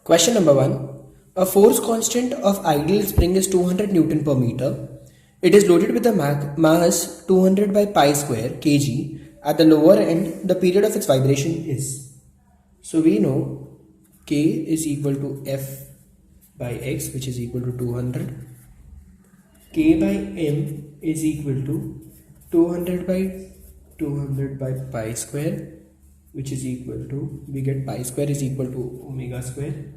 Question number 1. A force constant of ideal spring is 200 Newton per meter. It is loaded with a mass 200 by pi square kg. At the lower end, the period of its vibration is. So we know K is equal to F by X, which is equal to 200. K by M is equal to 200 by pi square, which is equal to, we get pi square is equal to omega square.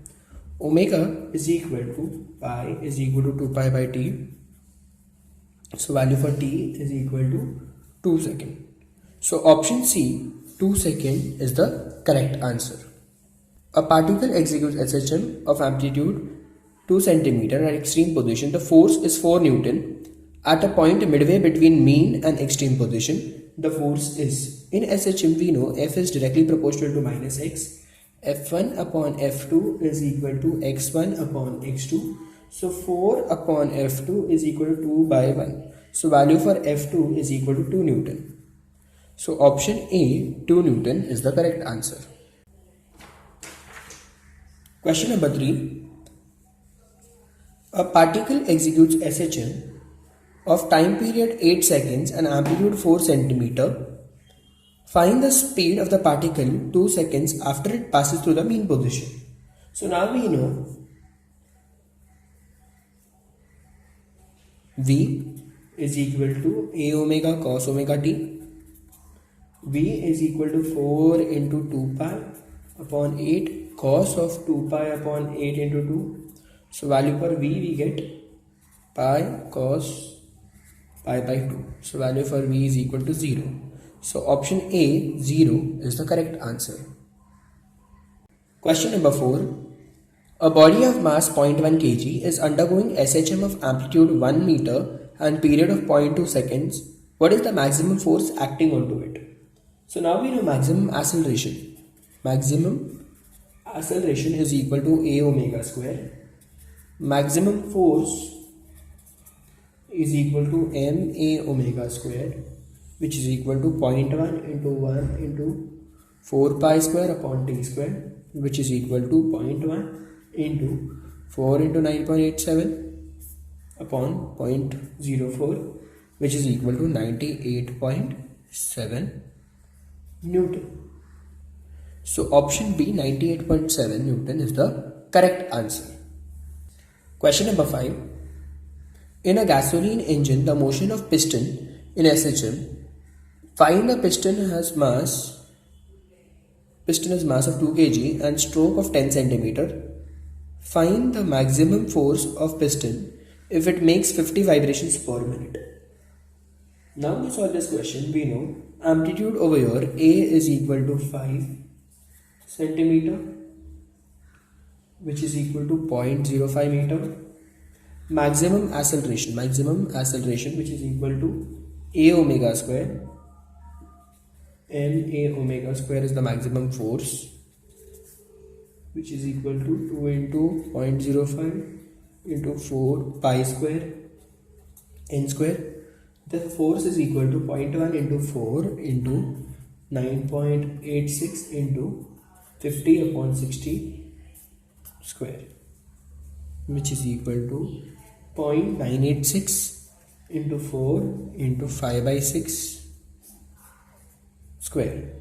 Omega is equal to pi is equal to 2 pi by t. So value for t is equal to 2 second. So option C, 2 second, is the correct answer. A particle executes SHM of amplitude 2 cm at extreme position. The force is 4 Newton. At a point midway between mean and extreme position, the force is. In SHM we know F is directly proportional to minus x. F1 upon F2 is equal to x1 upon x2. So 4 upon F2 is equal to 2 by 1. So value for F2 is equal to 2 Newton. So option A, 2 Newton, is the correct answer. Question number 3. A particle executes SHM of time period 8 seconds and amplitude 4 centimeter. Find the speed of the particle 2 seconds after it passes through the mean position. So now we know V is equal to A omega cos omega t. V is equal to 4 into 2 pi upon 8 cos of 2 pi upon 8 into 2. So value for V we get pi cos pi by 2. So value for V is equal to 0. So option A, 0, is the correct answer. Question number 4. A body of mass 0.1 kg is undergoing SHM of amplitude 1 meter and period of 0.2 seconds. What is the maximum force acting onto it? So now we know maximum acceleration. Maximum acceleration is equal to A omega square. Maximum force is equal to ma omega square, which is equal to 0.1 into 1 into 4 pi square upon t square, which is equal to 0.1 into 4 into 9.87 upon 0.04, which is equal to 98.7 Newton. So option B, 98.7 Newton, is the correct answer. Question number 5. In a gasoline engine, the motion of piston in SHM, find the piston has mass of 2 kg and stroke of 10 centimeter. Find the maximum force of piston if it makes 50 vibrations per minute. Now to solve this question, we know amplitude over here A is equal to 5 centimeter, which is equal to 0.05 meter. Maximum acceleration, which is equal to A omega square. Ma omega square is the maximum force, which is equal to 2 into 0.05 into 4 pi square n square. The force is equal to 0.1 into 4 into 9.86 into 50 upon 60 square, which is equal to 0.986 into 4 into 5 by 6 square,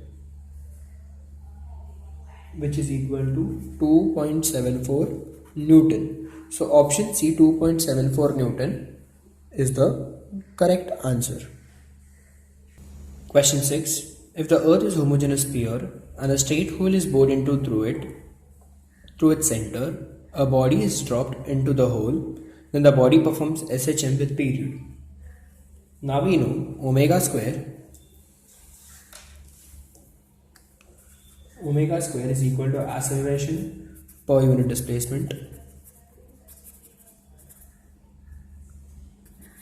which is equal to 2.74 Newton. So option C, 2.74 Newton, is the correct answer. Question 6. If the earth is a homogeneous sphere and a straight hole is bored into through its center, a body is dropped into the hole, then the body performs SHM with period. Now we know omega square is equal to acceleration per unit displacement.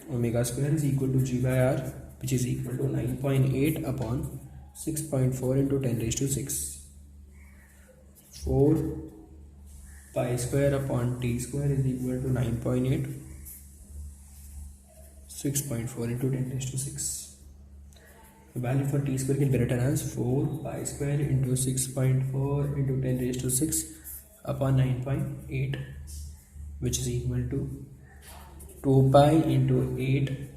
Omega square is equal to g by r, which is equal to 9.8 upon 6.4 into 10 raised to 6. 4 pi square upon t square is equal to 9.8. 6.4 into 10 raised to 6. The value for t square can be written as 4 pi square into 6.4 into 10 raised to 6 upon 9.8, which is equal to 2 pi into 8.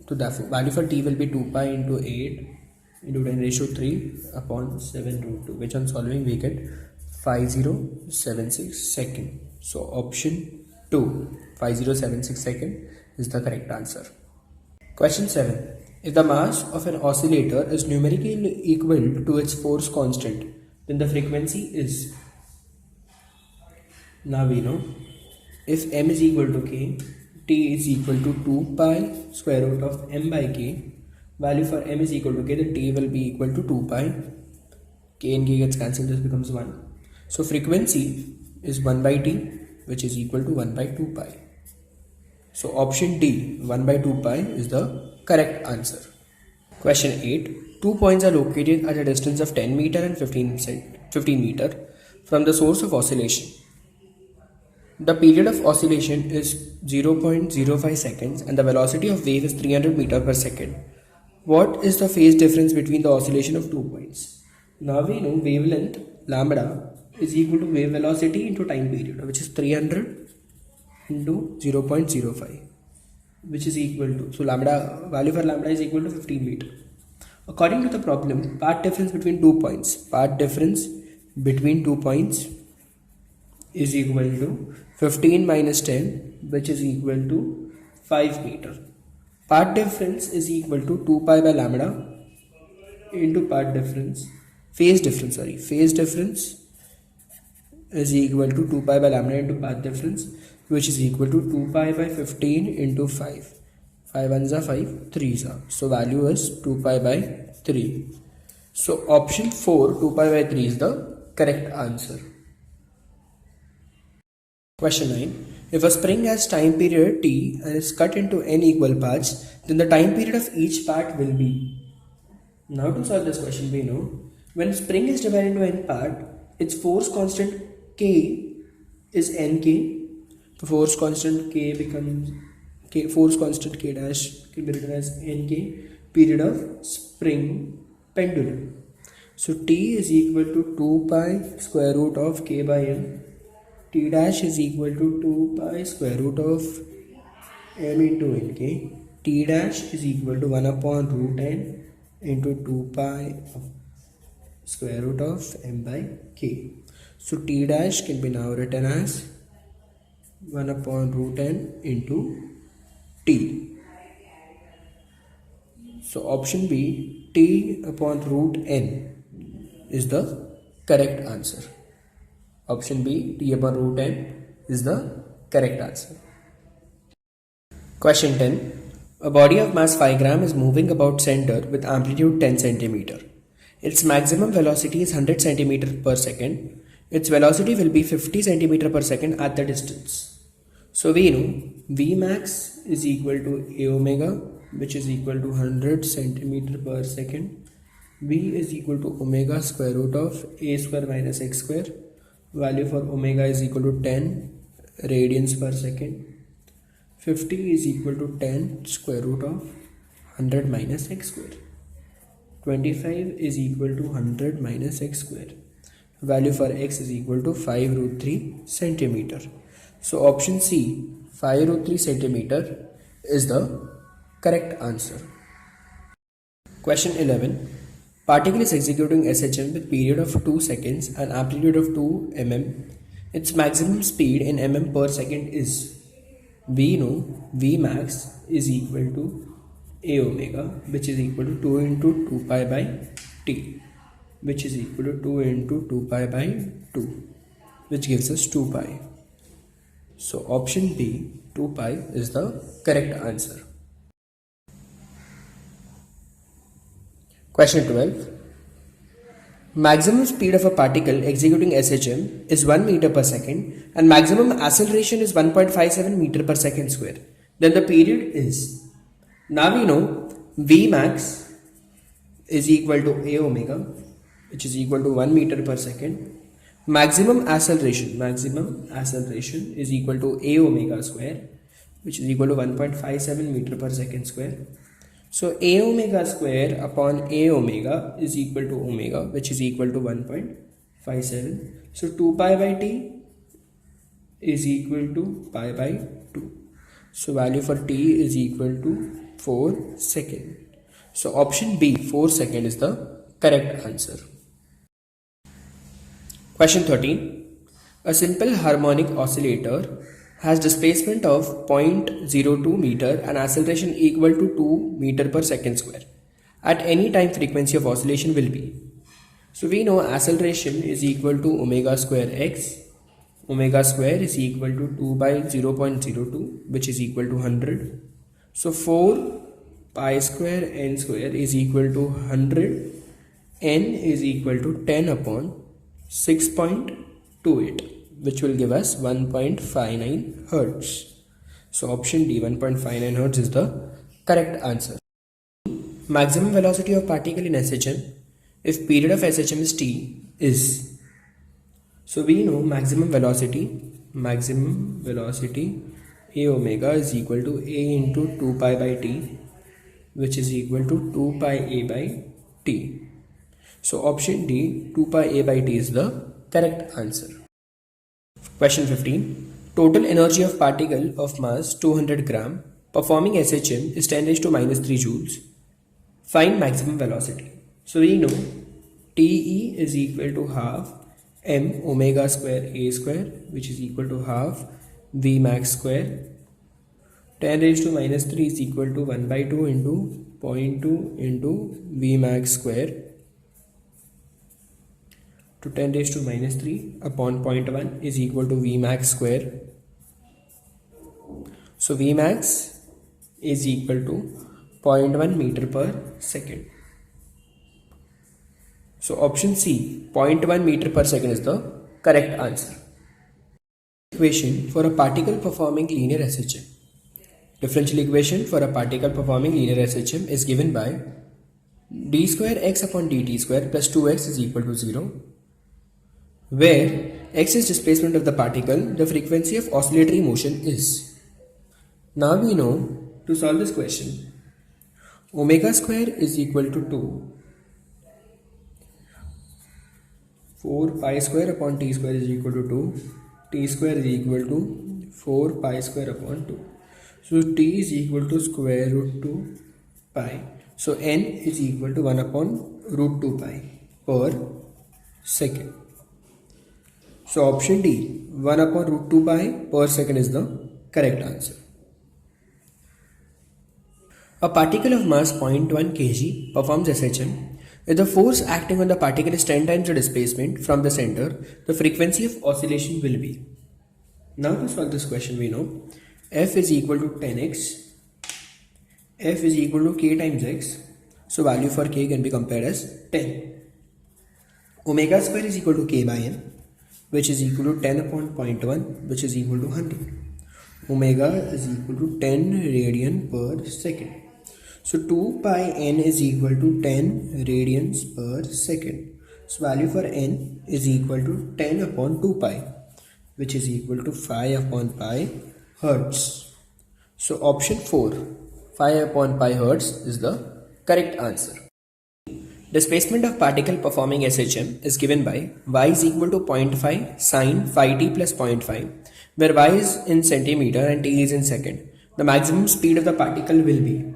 So the value for t will be 2 pi into 8 into 10 raised to 3 upon 7 root 2, which on solving we get 5076 second. So option 2, 5076 second is the correct answer. Question 7. If the mass of an oscillator is numerically equal to its force constant, then the frequency is. Now we know if m is equal to k, t is equal to 2 pi square root of m by k. Value for m is equal to k, then t will be equal to 2 pi. K and k gets cancelled, this becomes 1. So frequency is 1 by t, which is equal to 1 by 2 pi. So option D, 1 by 2 pi is the correct answer. Question 8. 2 points are located at a distance of 10 meter and 15 meter from the source of oscillation. The period of oscillation is 0.05 seconds and the velocity of wave is 300 meter per second. What is the phase difference between the oscillation of 2 points? Now we know wavelength lambda is equal to wave velocity into time period, which is 300 into 0.05, which is equal to, so lambda, value for lambda is equal to 15 meter. According to the problem, path difference between 2 points, is equal to 15 minus 10, which is equal to 5 meter. Path difference is equal to 2 pi by lambda into phase difference is equal to 2 pi by lambda into path difference, which is equal to 2 pi by 15 into 5. 5 ones are 5, 3s are. So value is 2 pi by 3. So option 4, 2 pi by 3 is the correct answer. Question 9. If a spring has time period t and is cut into n equal parts, then the time period of each part will be. Now to solve this question, we know when spring is divided into n part, its force constant k is nk. The force constant k becomes k, force constant k dash can be written as nk, period of spring pendulum. So t is equal to 2 pi square root of k by m. T dash is equal to 2 pi square root of m into nk. T dash is equal to 1 upon root n into 2 pi square root of m by k. So T dash can be now written as 1 upon root n into t. So option B, t upon root n is the correct answer. Option B, t upon root n is the correct answer. Question 10. A body of mass 5 gram is moving about center with amplitude 10 centimeter. Its maximum velocity is 100 centimeter per second. Its velocity will be 50 centimeter per second at the distance. So we know Vmax is equal to A omega, which is equal to 100 centimeter per second. V is equal to omega square root of A square minus x square. Value for omega is equal to 10 radians per second. 50 is equal to 10 square root of 100 minus x square. 25 is equal to 100 minus x square. Value for x is equal to 5 root 3 centimeter. So option C, 5 root 3 centimeter is the correct answer. Question 11. Particle is executing SHM with period of 2 seconds and amplitude of 2 mm. Its maximum speed in mm per second is. We know Vmax is equal to A omega, which is equal to 2 into 2 pi by t, which is equal to 2 into 2 pi by 2, which gives us 2 pi. So option B, 2 pi is the correct answer. Question 12. Maximum speed of a particle executing SHM is 1 meter per second and maximum acceleration is 1.57 meter per second square. Then the period is. Now we know Vmax is equal to A omega, which is equal to 1 meter per second. Maximum acceleration is equal to A omega square, which is equal to 1.57 meter per second square. So A omega square upon A omega is equal to omega, which is equal to 1.57. So 2 pi by t is equal to pi by 2. So value for t is equal to 4 second. So option B, 4 second, is the correct answer. Question 13. A simple harmonic oscillator has displacement of 0.02 meter and acceleration equal to 2 meter per second square. At any time, frequency of oscillation will be. So we know acceleration is equal to omega square x. Omega square is equal to 2 by 0.02, which is equal to 100. So 4 pi square n square is equal to 100. N is equal to 10 upon 6.28, which will give us 1.59 hertz. So option D, 1.59 hertz, is the correct answer. Maximum velocity of particle in SHM if period of SHM is t is. So we know maximum velocity a omega is equal to a into 2 pi by t, which is equal to 2 pi a by t. So option D, 2 pi a by t, is the correct answer. Question 15. Total energy of particle of mass 200 gram performing SHM is 10 raised to minus 3 joules. Find maximum velocity. So we know TE is equal to half m omega square a square, which is equal to half v max square. 10 raised to minus 3 is equal to 1 by 2 into 0.2 into v max square to 10 raised to minus 3 upon 0.1 is equal to v max square. So v max is equal to 0.1 meter per second. So option C, 0.1 meter per second, is the correct answer. Equation for a particle performing linear SHM. Differential equation for a particle performing linear SHM is given by d square x upon dt square plus 2x is equal to 0, where x is displacement of the particle, the frequency of oscillatory motion is. Now we know to solve this question, omega square is equal to 2. 4 pi square upon t square is equal to 2. T square is equal to 4 pi square upon 2. So t is equal to square root 2 pi. So n is equal to 1 upon root 2 pi per second. So option D, 1 upon root 2 pi per second, is the correct answer. A particle of mass 0.1 kg performs SHM. If the force acting on the particle is 10 times the displacement from the center, the frequency of oscillation will be. Now to solve this question, we know F is equal to 10x, F is equal to k times x. So value for k can be compared as 10. Omega square is equal to k by n, which is equal to 10 upon 0.1, which is equal to 100. Omega is equal to 10 radian per second. So 2 pi n is equal to 10 radians per second. So value for n is equal to 10 upon 2 pi, which is equal to 5 upon pi hertz. So option 4, 5 upon pi hertz, is the correct answer. Displacement of particle performing SHM is given by y is equal to 0.5 sine phi t plus 0.5, where y is in centimeter and t is in second. The maximum speed of the particle will be.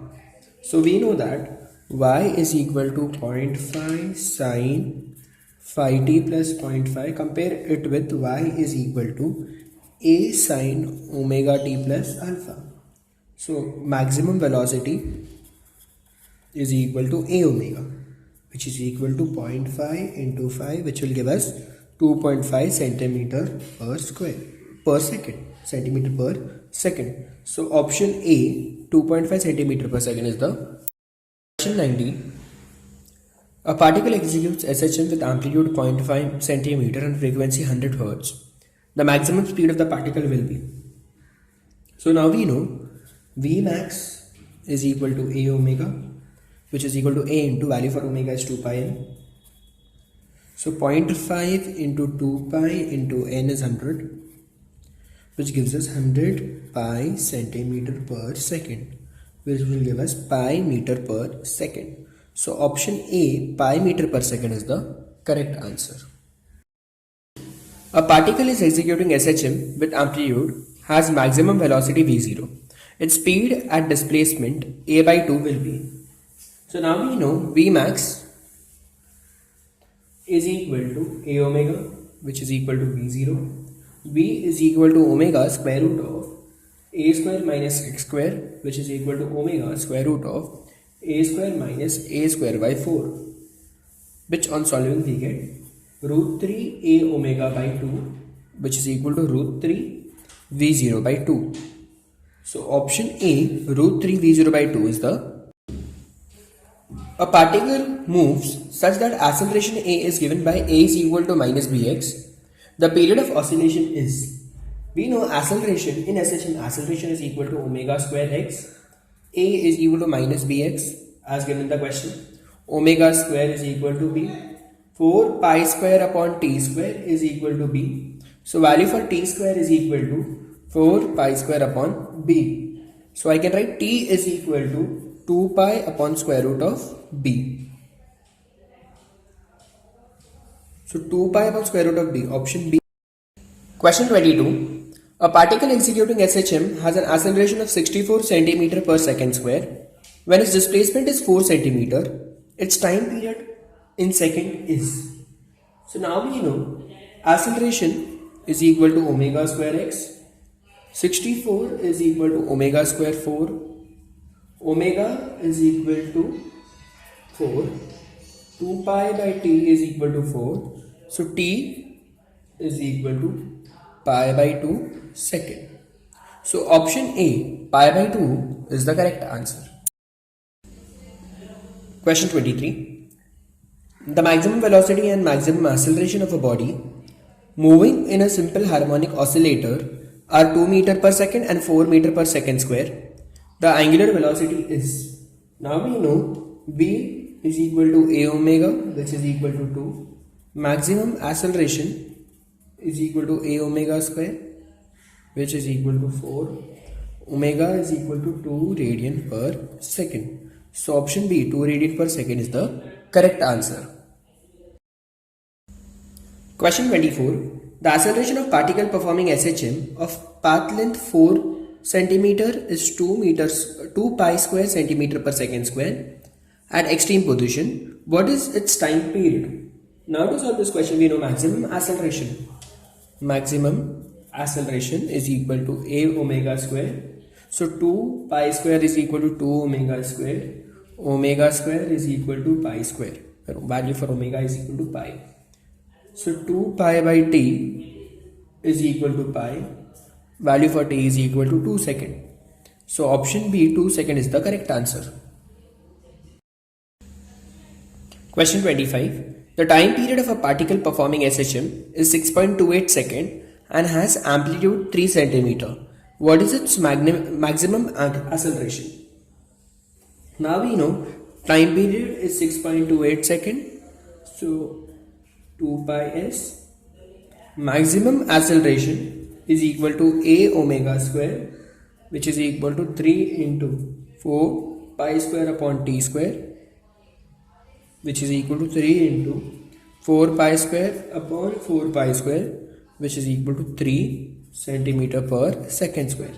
So we know that y is equal to 0.5 sine phi t plus 0.5. Compare it with y is equal to a sine omega t plus alpha. So maximum velocity is equal to a omega, which is equal to 0.5 into 5, which will give us 2.5 centimeter per square per second, centimeter per second. So option A, 2.5 centimeter per second, is the. Question 19. A particle executes SHM with amplitude 0.5 centimeter and frequency 100 hertz. The maximum speed of the particle will be. So now we know V max is equal to A omega, which is equal to A into value for omega is 2 pi n. So 0.5 into 2 pi into n is 100, which gives us 100 pi centimeter per second, which will give us pi meter per second. So option A, pi meter per second, is the correct answer. A particle is executing SHM with amplitude has maximum velocity v0. Its speed at displacement a by 2 will be. So now we know Vmax is equal to a omega, which is equal to v0. V is equal to omega square root of a square minus x square, which is equal to omega square root of a square minus a square by 4, which on solving we get root 3 a omega by 2, which is equal to root 3 v0 by 2. So option A, root 3 v0 by 2 is the. A particle moves such that acceleration A is given by A is equal to minus bx. The period of oscillation is. We know acceleration in SHM, acceleration is equal to omega square x. A is equal to minus bx as given in the question. Omega square is equal to b. 4 pi square upon t square is equal to b. So value for t square is equal to 4 pi square upon b. So I can write t is equal to 2 pi upon square root of b. So 2 pi upon square root of b, option B. Question 22. A particle executing SHM has an acceleration of 64 cm per second square. When its displacement is 4 cm, its time period in second is. So now we know acceleration is equal to omega square x. 64 is equal to omega square 4. Omega is equal to 4. 2 pi by t is equal to 4. So t is equal to pi by 2 second. So option A, pi by 2 is the correct answer. Question 23. The maximum velocity and maximum acceleration of a body moving in a simple harmonic oscillator are 2 meter per second and 4 meter per second square. The angular velocity is. Now we know v is equal to a omega, which is equal to 2. Maximum acceleration is equal to a omega square, which is equal to 4. Omega is equal to 2 radian per second. So option B, 2 radian per second is the correct answer. Question 24. The acceleration of particle performing SHM of path length 4 cm is 2 pi square centimeter per second square at extreme position. What is its time period? Now to solve this question, we know maximum acceleration. Maximum acceleration is equal to a omega square. So 2 pi square is equal to 2 omega square. Omega square is equal to pi square. Value for omega is equal to pi. So 2 pi by t is equal to pi. Value for t is equal to 2 second. So option B, 2 second is the correct answer. Question 25. The time period of a particle performing SHM is 6.28 second and has amplitude 3 cm. What is its maximum acceleration? Now we know time period is 6.28 second. So 2 pi s. Maximum acceleration is equal to a omega square, which is equal to 3 into 4 pi square upon t square, which is equal to 3 into 4 pi square upon 4 pi square, which is equal to 3 centimeter per second square.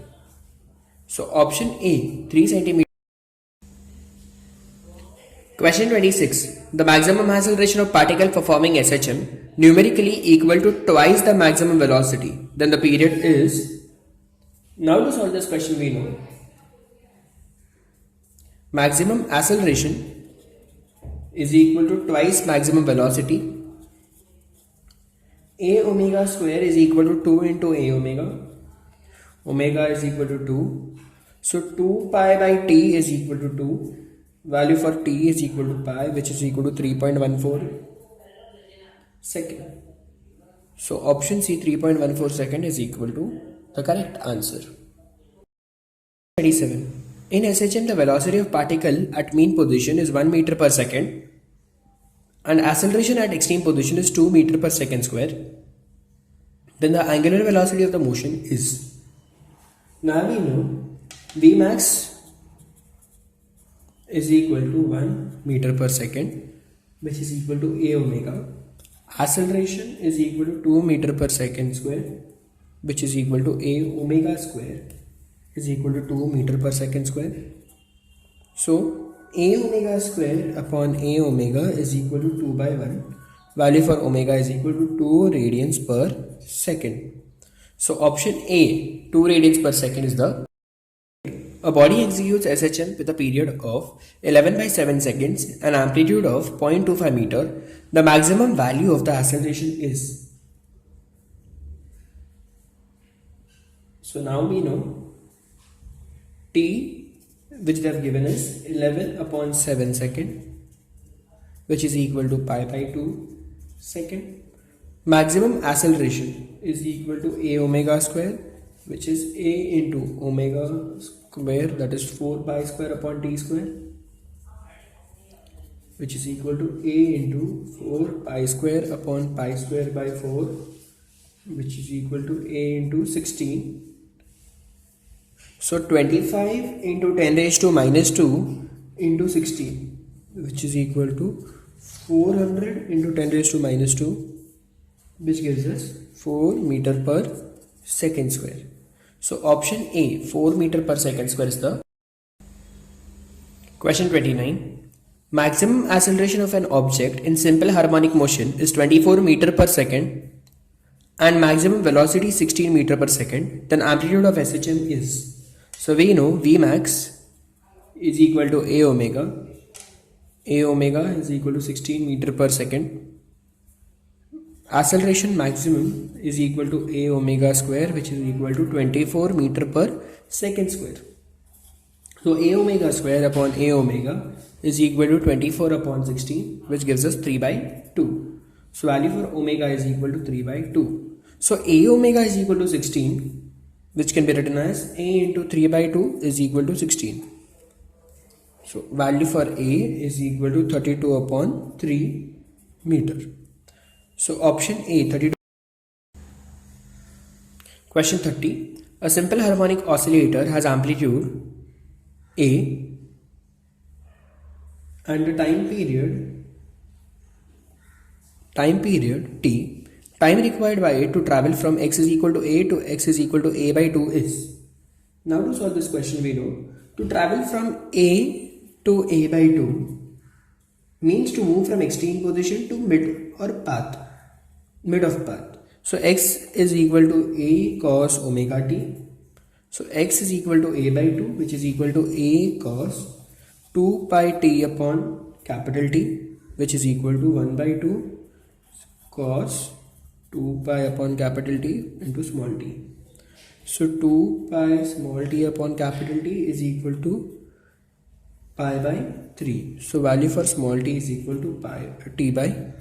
So option A, 3 centimeter. Question 26. The maximum acceleration of particle performing SHM numerically equal to twice the maximum velocity. Then the period is. Now to solve this question, we know maximum acceleration is equal to twice maximum velocity. A omega square is equal to 2 into a omega. Omega is equal to 2. So 2 pi by t is equal to 2. Value for t is equal to pi, which is equal to 3.14 second. So option C, 3.14 second is equal to the correct answer. 27. In SHM, the velocity of particle at mean position is 1 meter per second and acceleration at extreme position is 2 meter per second square. Then the angular velocity of the motion is. Now we know Vmax is equal to 1 meter per second, which is equal to a omega. acceleration is equal to 2 meter per second square, which is equal to a omega square is equal to 2 meter per second square. So a omega square upon a omega is equal to 2 by 1. Value for omega is equal to 2 radians per second. So option A, 2 radians per second is the. A body executes SHM with a period of 11 by 7 seconds and amplitude of 0.25 meter. The maximum value of the acceleration is. So now we know T, which they have given is 11 upon 7 second, which is equal to pi by 2 second. Maximum acceleration is equal to a omega square, which is a into omega square, that is 4 pi square upon t square, which is equal to a into 4 pi square upon pi square by 4, which is equal to a into 16. So 25 into 10 raised to minus 2 into 16, which is equal to 400 into 10 raised to minus 2, which gives us 4 meter per second square. So option A, 4 meter per second square is the. Question 29. Maximum acceleration of an object in simple harmonic motion is 24 meter per second and maximum velocity 16 meter per second. Then amplitude of SHM is. So we know Vmax is equal to A omega. A omega is equal to 16 meter per second. Acceleration maximum is equal to a omega square, which is equal to 24 meter per second square. So a omega square upon a omega is equal to 24 upon 16, which gives us 3 by 2. So value for omega is equal to 3 by 2. So a omega is equal to 16, which can be written as a into 3 by 2 is equal to 16. So value for a is equal to 32 upon 3 meter. So option A, 32. Question 30. A simple harmonic oscillator has amplitude A and the time period T. Time required by it to travel from x is equal to A to x is equal to A by 2 is. Now to solve this question, we know to travel from A to A by 2 means to move from extreme position to mid of path. So x is equal to a cos omega t. So x is equal to a by 2, which is equal to a cos 2 pi t upon capital T, which is equal to 1 by 2 cos 2 pi upon capital T into small t. So 2 pi small t upon capital T is equal to pi by 3. So value for small t is equal to pi t by